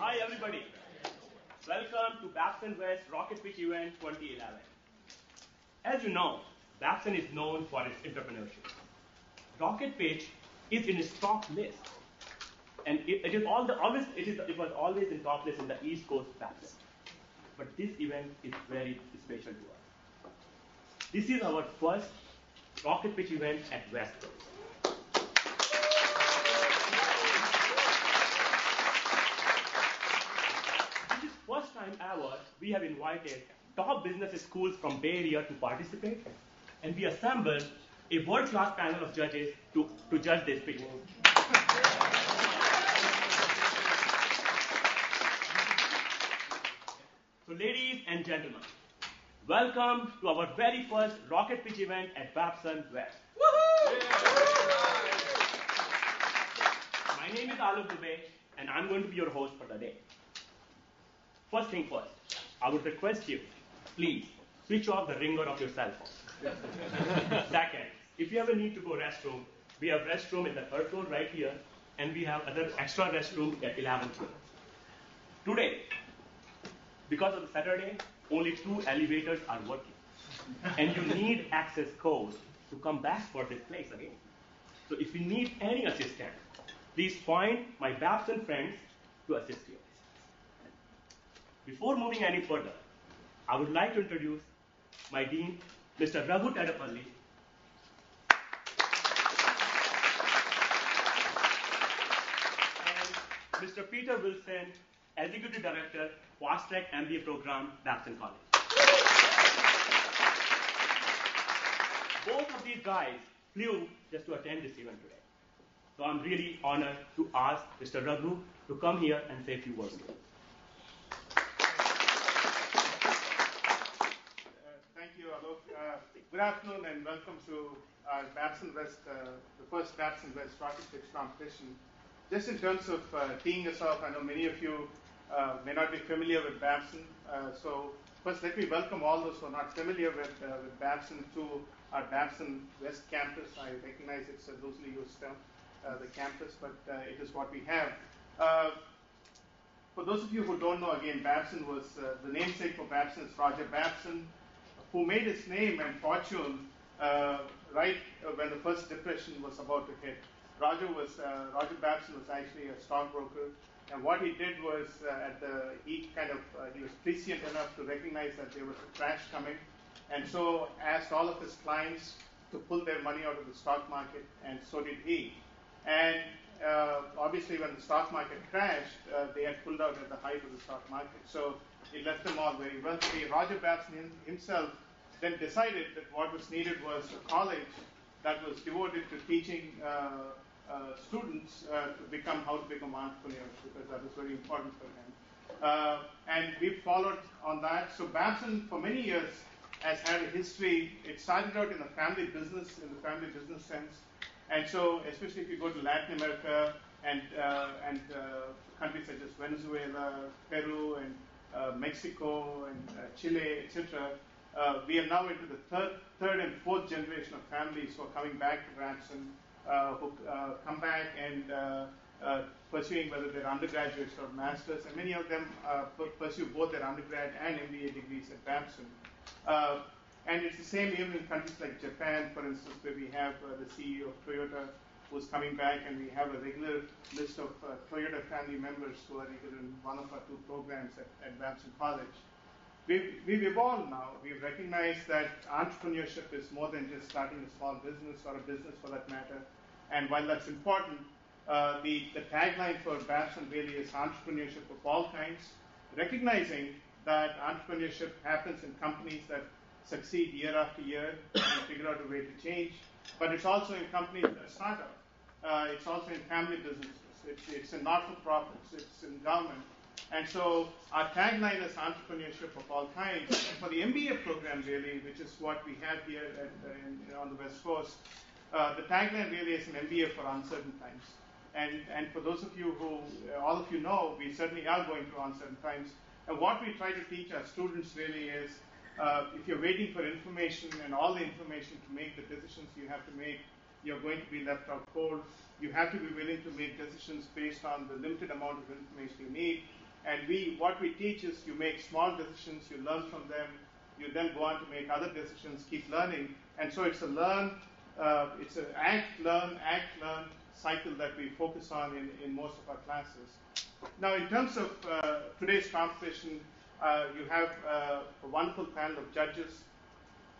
Hi everybody. Welcome to Babson West Rocket Pitch Event 2011. As you know, Babson is known for its entrepreneurship. Rocket Pitch is in its top list, and it was always in top list in the East Coast Babson. But this event is very special to us. This is our first Rocket Pitch event at West Coast. This is first time ever we have invited top business schools from Bay Area to participate, and we assembled a world-class panel of judges to judge this pitch. So ladies and gentlemen, welcome to our very first Rocket Pitch event at Babson West. My name is Alok Dubey, and I'm going to be your host for the day. First thing first, I would request you, please, switch off the ringer of your cell phone. Second, if you have a need to go restroom, we have restroom in the third floor right here, and we have other extra restroom at 11th floor. Today, because of the Saturday, only 2 elevators are working. And you need access code to come back for this place again. So if you need any assistance, please find my Babson friends to assist you. Before moving any further, I would like to introduce my dean, Mr. Raghu Tadapalli, and Mr. Peter Wilson, Executive Director, Fast Track MBA Program, Babson College. Both of these guys flew just to attend this event today. So I'm really honored to ask Mr. Raghu to come here and say a few words. Thank you, Alok. Good afternoon and welcome to our Babson West, the first Babson West Rocket Pitch competition. Just in terms of teeing us off, I know many of you may not be familiar with Babson. So first, let me welcome all those who are not familiar with Babson to our Babson West campus. I recognize it's a loosely used term, the campus, but it is what we have. For those of you who don't know, again, Babson was the namesake for Babson is Roger Babson, who made his name and fortune right when the first depression was about to hit. Roger Babson was actually a stockbroker, and what he did was he was prescient enough to recognize that there was a crash coming, and so asked all of his clients to pull their money out of the stock market, and so did he. And obviously, when the stock market crashed, they had pulled out at the height of the stock market, so it left them all very wealthy. Roger Babson himself then decided that what was needed was a college that was devoted to teaching students how to become entrepreneurs, because that was very important for him. And we followed on that. So Babson, for many years, has had a history. It started out in the family business sense. And so, especially if you go to Latin America and countries such as Venezuela, Peru, and Mexico, and Chile, etc., we are now into the third and fourth generation of families who are coming back to Babson, who come back and pursuing whether they're undergraduates or masters, and many of them pursue both their undergrad and MBA degrees at Babson. And it's the same even in countries like Japan, for instance, where we have the CEO of Toyota who's coming back, and we have a regular list of Toyota family members who are either in one of our 2 programs at Babson College. We've evolved now. We've recognized that entrepreneurship is more than just starting a small business or a business for that matter. And while that's important, the tagline for Babson really is entrepreneurship of all kinds, recognizing that entrepreneurship happens in companies that succeed year after year and figure out a way to change. But it's also in companies that start up. It's also in family businesses. It's in not-for-profits. It's in government. And so our tagline is entrepreneurship of all kinds. And for the MBA program, really, which is what we have here on the West Coast, the tagline really is an MBA for uncertain times. And for those of you who, all of you know, we certainly are going through uncertain times. And what we try to teach our students really is, if you're waiting for information and all the information to make the decisions you have to make, you're going to be left out cold. You have to be willing to make decisions based on the limited amount of information you need. And what we teach is you make small decisions, you learn from them, you then go on to make other decisions, keep learning. And so it's it's an act, learn cycle that we focus on in most of our classes. Now, in terms of today's competition, you have a wonderful panel of judges.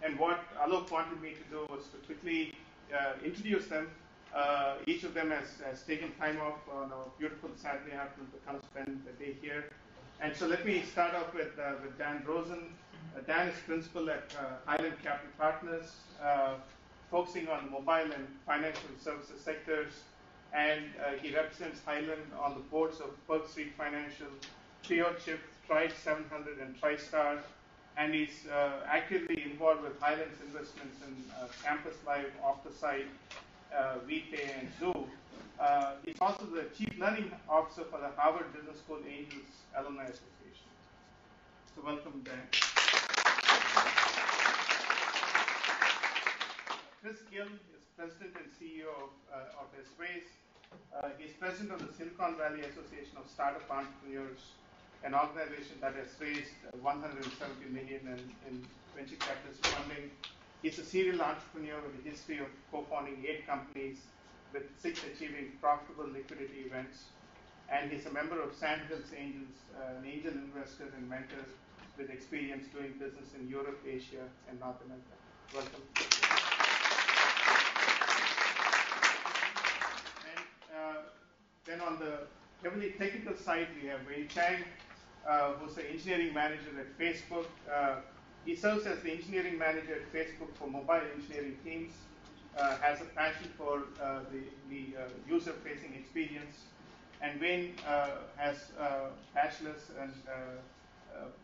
And what Alok wanted me to do was to quickly introduce them. Each of them has taken time off on a beautiful Saturday afternoon to come spend the day here. And so let me start off with Dan Rosen. Dan is principal at Highland Capital Partners, focusing on mobile and financial services sectors. And he represents Highland on the boards of Perk Street Financial, Trio Chip, Tri 700, and TriStar. And he's actively involved with Highland's investments in Campus Live, Off the Site, VPay, and Zoo. He's also the Chief Learning Officer for the Harvard Business School Angels Alumni Association. So welcome, Dan. Chris Gill is President and CEO of S-Race. He's President of the Silicon Valley Association of Startup Entrepreneurs, an organization that has raised $170 million in venture capitalist funding. He's a serial entrepreneur with a history of co-founding 8 companies, with 6 achieving profitable liquidity events. And he's a member of Sandhills Angels, an angel investor and mentor with experience doing business in Europe, Asia, and North America. Welcome. And then on the heavily technical side, we have Wei Chang, who's the engineering manager at Facebook. He serves as the engineering manager at Facebook for mobile engineering teams, has a passion for the user-facing experience. And Wayne has bachelor's and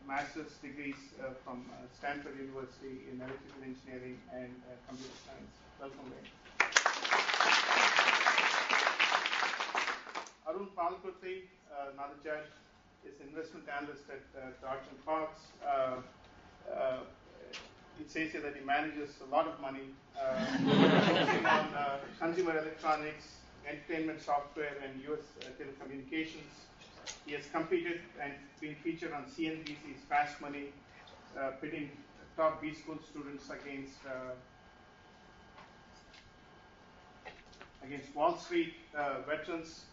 master's degrees from Stanford University in electrical engineering and computer science. Welcome, Wayne. Arun Palkurthi, another judge, is investment analyst at Dodge & Fox. It says here that he manages a lot of money, focusing on consumer electronics, entertainment software, and U.S. telecommunications. He has competed and been featured on CNBC's Fast Money, pitting top B school students against Wall Street veterans.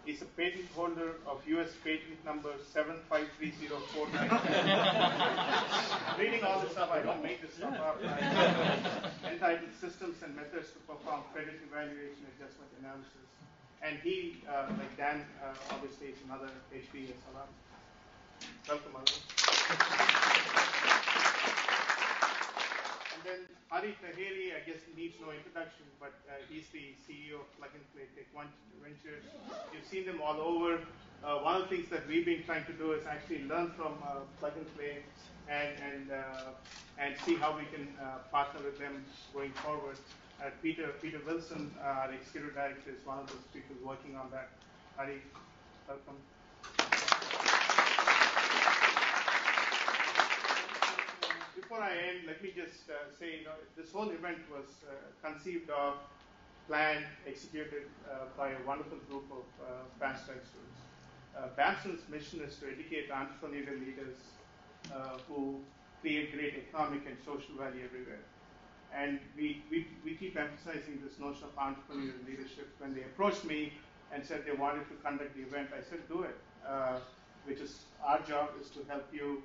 He's a patent holder of U.S. patent number 7530497. Reading all this stuff, I don't make this stuff up. Entitled Systems and Methods to Perform Credit Evaluation Adjustment Analysis. And he, like Dan, obviously is another HBS alum. Welcome, Arun. And then Hari Taheri, I guess he needs no introduction, but he's the CEO of Plug and Play Tech Ventures. You've seen them all over. One of the things that we've been trying to do is actually learn from Plug and Play and see how we can partner with them going forward. Peter Wilson, our executive director, is one of those people working on that. Hari, welcome. Before I end, let me just say, this whole event was conceived of, planned, executed by a wonderful group of fast track students. Babson's mission is to educate entrepreneurial leaders who create great economic and social value everywhere. And we keep emphasizing this notion of entrepreneurial leadership. When they approached me and said they wanted to conduct the event, I said, do it. Which is our job is to help you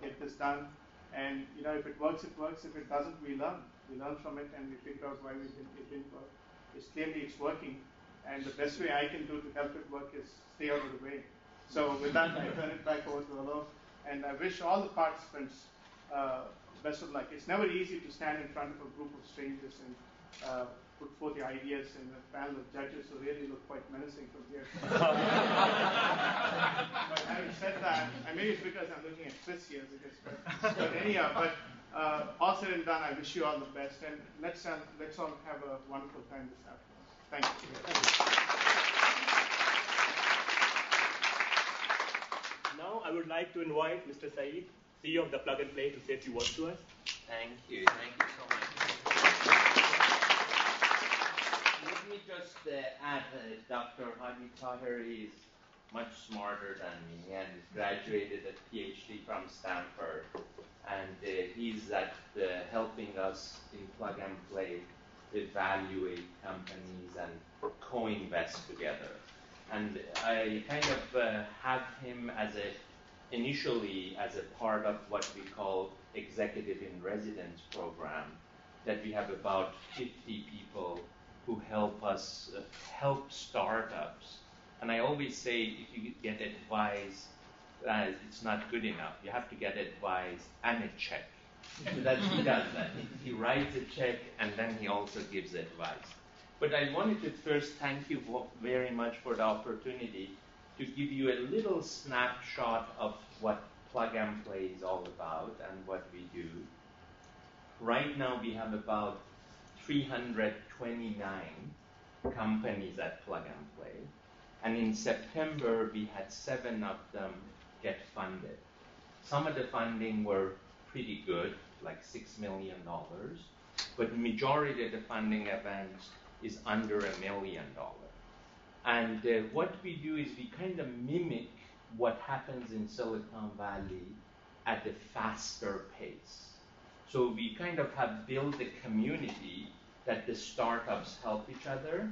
get this done. And if it works, it works. If it doesn't, we learn. We learn from it, and we figure out why it didn't work. Clearly it's working, and the best way I can do to help it work is stay out of the way. So with that, I turn it back over to Alok, and I wish all the participants best of luck. It's never easy to stand in front of a group of strangers and put forth the ideas in a panel of judges who really look quite menacing from here. But having said that, and maybe it's because I'm looking at Chris here, but anyhow, all said and done, I wish you all the best, and let's all have a wonderful time this afternoon. Thank you. Now I would like to invite Mr. Saeed, CEO of the Plug and Play, to say a few words to us. Thank you so much. Let me just add, Dr. Hadi Tahir is much smarter than me and graduated a PhD from Stanford. And he's helping us in Plug and Play evaluate companies and co-invest together. And I kind of have him initially as a part of what we call executive in residence program, that we have about 50 people who help us help startups. And I always say, if you get advice, it's not good enough. You have to get advice and a check. So he does that. He writes a check and then he also gives advice. But I wanted to first thank you very much for the opportunity to give you a little snapshot of what Plug and Play is all about and what we do. Right now we have about 329 companies at Plug and Play. And in September, we had 7 of them get funded. Some of the funding were pretty good, like $6 million, but the majority of the funding events is under $1 million. And what we do is we kind of mimic what happens in Silicon Valley at a faster pace. So we kind of have built a community that the startups help each other.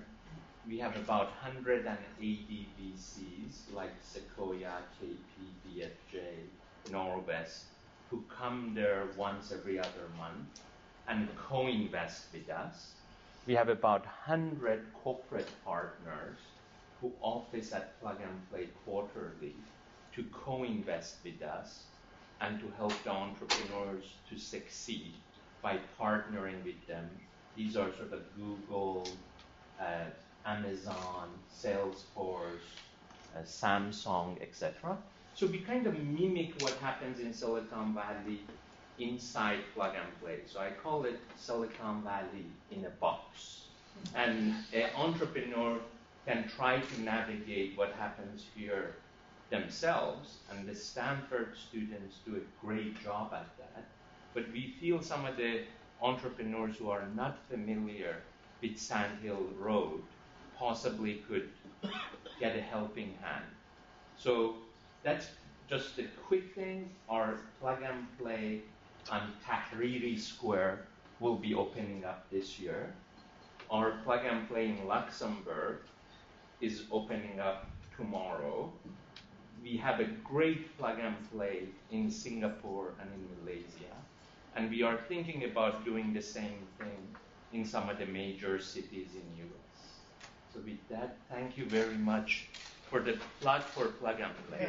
We have about 180 VCs like Sequoia, KP, BFJ, Norwest, who come there once every other month and co-invest with us. We have about 100 corporate partners who office at Plug and Play quarterly to co-invest with us and to help the entrepreneurs to succeed by partnering with them. These are sort of Google, Amazon, Salesforce, Samsung, etc. So we kind of mimic what happens in Silicon Valley inside Plug and Play. So I call it Silicon Valley in a box. And an entrepreneur can try to navigate what happens here themselves, and the Stanford students do a great job at that. But we feel some of the entrepreneurs who are not familiar with Sand Hill Road possibly could get a helping hand. So that's just a quick thing. Our Plug and Play on Tahriri Square will be opening up this year. Our Plug and Play in Luxembourg is opening up tomorrow. We have a great Plug and Play in Singapore and in Malaysia. And we are thinking about doing the same thing in some of the major cities in US. So with that, thank you very much for the plug for Plug and Play.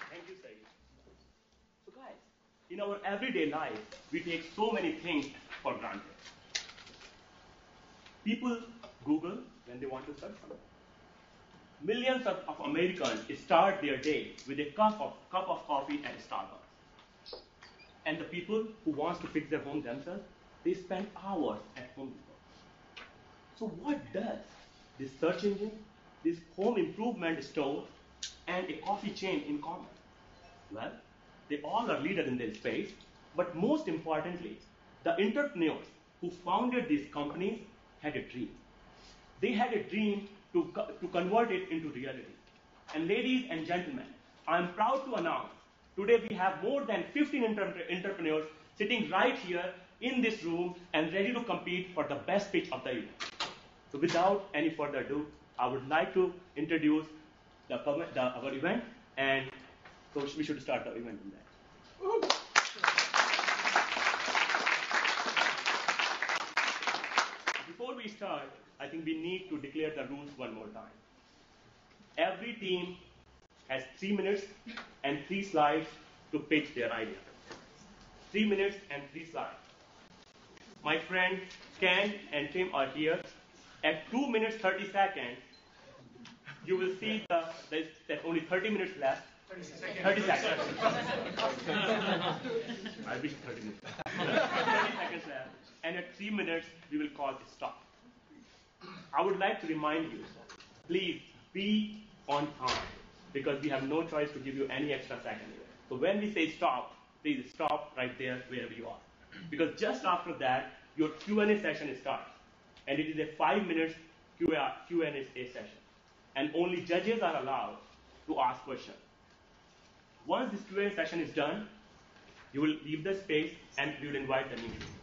Thank you, Saeed. So guys, in our everyday life, we take so many things for granted. People Google when they want to search something. Millions of Americans start their day with a cup of coffee at Starbucks. And the people who want to fix their home themselves, they spend hours at Home Depot. So what does this search engine, this home improvement store, and a coffee chain in common? Well, they all are leaders in their space, but most importantly, the entrepreneurs who founded these companies had a dream. They had a dream to convert it into reality. And ladies and gentlemen, I'm proud to announce today we have more than 15 entrepreneurs sitting right here in this room and ready to compete for the best pitch of the event. So without any further ado, I would like to introduce our event, and so we should start the event in that. Before we start, I think we need to declare the rules one more time. Every team has 3 minutes and 3 slides to pitch their idea. 3 minutes and 3 slides. My friends Ken and Tim are here. At 2 minutes 30 seconds, you will see that only 30 minutes left. 30 seconds. I wish 30 minutes. 30 seconds left. And at 3 minutes, we will call it stop. I would like to remind you, please be on time, because we have no choice to give you any extra second here. So when we say stop, please stop right there wherever you are. Because just after that, your Q&A session starts. and it is a 5-minute Q&A session. And only judges are allowed to ask questions. Once this Q&A session is done, you will leave the space and we will invite the new students.